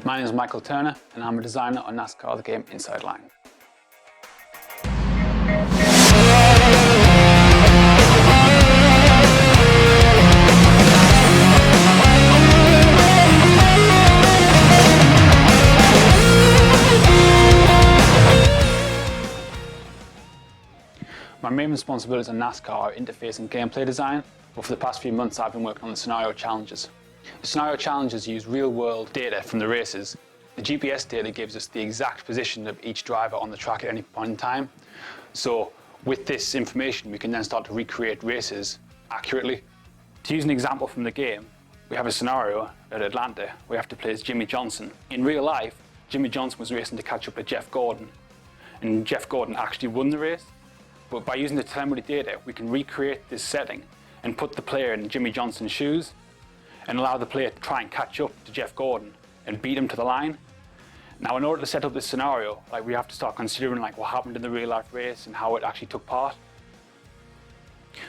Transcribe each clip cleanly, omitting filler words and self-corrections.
My name is Michael Turner and I'm a designer on NASCAR The Game Inside Line. My main responsibilities on NASCAR are interface and gameplay design, but for the past few months I've been working on the scenario challenges. The scenario challenges use real-world data from the races. The GPS data gives us the exact position of each driver on the track at any point in time. So with this information we can then start to recreate races accurately. To use an example from the game, we have a scenario at Atlanta we have to play as Jimmy Johnson. In real life, Jimmy Johnson was racing to catch up with Jeff Gordon, and Jeff Gordon actually won the race. But by using the telemetry data, we can recreate this setting and put the player in Jimmy Johnson's shoes and allow the player to try and catch up to Jeff Gordon and beat him to the line. Now, in order to set up this scenario, we have to start considering what happened in the real life race and how it actually took part.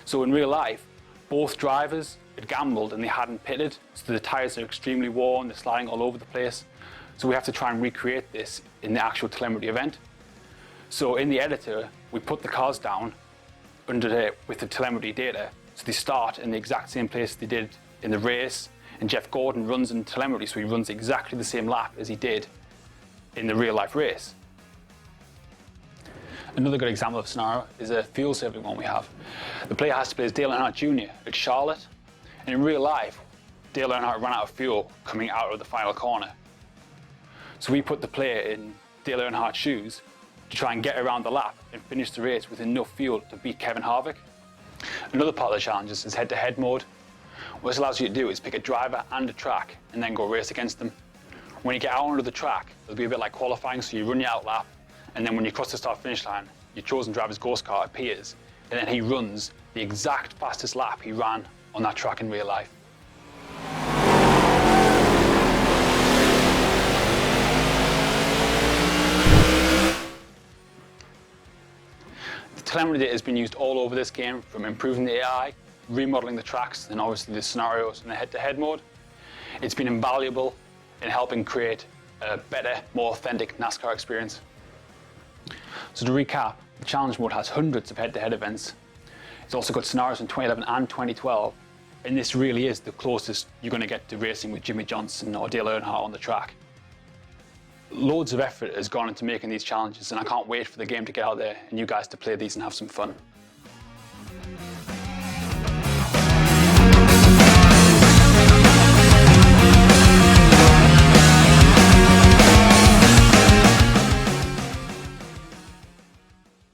So in real life, both drivers had gambled and they hadn't pitted, so the tyres are extremely worn, they're sliding all over the place. So we have to try and recreate this in the actual telemetry event. So in the editor, we put the cars down with the telemetry data, so they start in the exact same place they did in the race, and Jeff Gordon runs in telemetry, so he runs exactly the same lap as he did in the real life race. Another good example of scenario is a fuel saving one we have. The player has to play as Dale Earnhardt Jr. at Charlotte, and in real life, Dale Earnhardt ran out of fuel coming out of the final corner. So we put the player in Dale Earnhardt's shoes to try and get around the lap and finish the race with enough fuel to beat Kevin Harvick. Another part of the challenges is head-to-head mode. What this allows you to do is pick a driver and a track and then go race against them. When you get out onto the track, it'll be a bit like qualifying, so you run your out lap, and then when you cross the start-finish line, your chosen driver's ghost car appears, and then he runs the exact fastest lap he ran on that track in real life. Telemetry data has been used all over this game, from improving the AI, remodeling the tracks, and obviously the scenarios in the head-to-head mode. It's been invaluable in helping create a better, more authentic NASCAR experience. So to recap, the challenge mode has hundreds of head-to-head events. It's also got scenarios in 2011 and 2012, and this really is the closest you're going to get to racing with Jimmy Johnson or Dale Earnhardt on the track. Loads of effort has gone into making these challenges, and I can't wait for the game to get out there and you guys to play these and have some fun.